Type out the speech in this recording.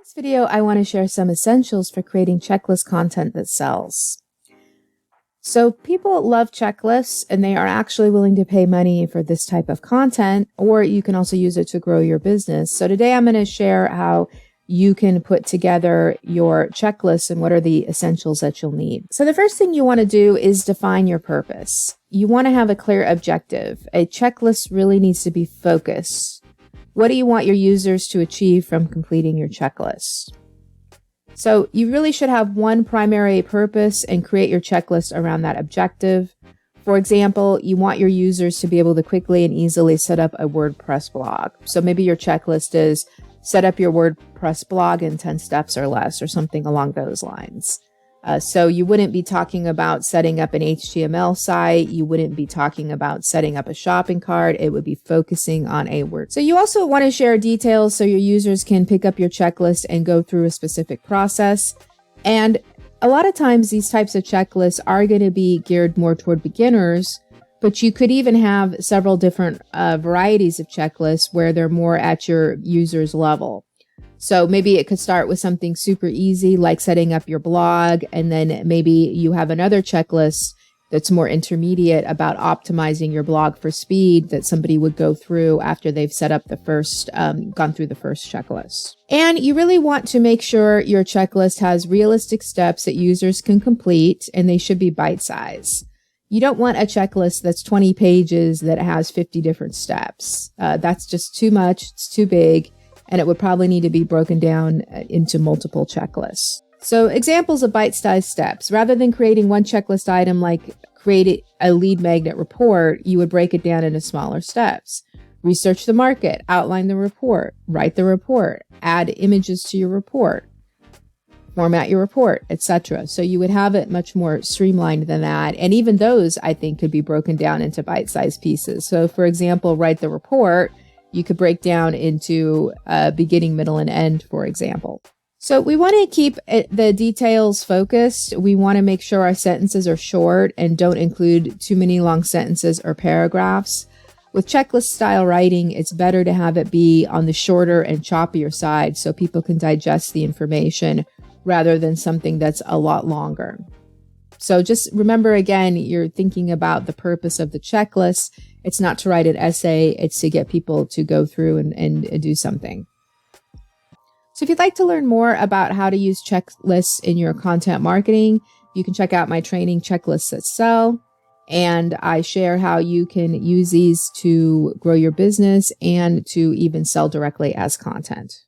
this video, I want to share some essentials for creating checklist content that sells. So people love checklists and they are actually willing to pay money for this type of content, or you can also use it to grow your business. So today I'm going to share how you can put together your checklist and what are the essentials that you'll need. So the first thing you want to do is define your purpose. You want to have a clear objective. A checklist really needs to be focused. What do you want your users to achieve from completing your checklist? So you really should have one primary purpose and create your checklist around that objective. For example, you want your users to be able to quickly and easily set up a WordPress blog. So maybe your checklist is set up your WordPress blog in 10 steps or less, or something along those lines. So you wouldn't be talking about setting up an HTML site. You wouldn't be talking about setting up a shopping cart. It would be focusing on a word. So you also want to share details so your users can pick up your checklist and go through a specific process. And a lot of times these types of checklists are going to be geared more toward beginners, but you could even have several different varieties of checklists where they're more at your user's level. So maybe it could start with something super easy like setting up your blog, and then maybe you have another checklist that's more intermediate about optimizing your blog for speed that somebody would go through after they've set up the first, gone through the first checklist. And you really want to make sure your checklist has realistic steps that users can complete, and they should be bite-sized. You don't want a checklist that's 20 pages that has 50 different steps. That's just too much. It's too big. And it would probably need to be broken down into multiple checklists. So examples of bite-sized steps. Rather than creating one checklist item like create a lead magnet report, you would break it down into smaller steps. Research the market, outline the report, write the report, add images to your report, format your report, etc. So you would have it much more streamlined than that. And even those, I think, could be broken down into bite-sized pieces. So for example, write the report, you could break down into beginning, middle, and end, for example. So we want to keep the details focused. We want to make sure our sentences are short and don't include too many long sentences or paragraphs. With checklist style writing, it's better to have it be on the shorter and choppier side so people can digest the information rather than something that's a lot longer. So just remember, again, you're thinking about the purpose of the checklist. It's not to write an essay. It's to get people to go through and do something. So if you'd like to learn more about how to use checklists in your content marketing, you can check out my training, Checklists That Sell. And I share how you can use these to grow your business and to even sell directly as content.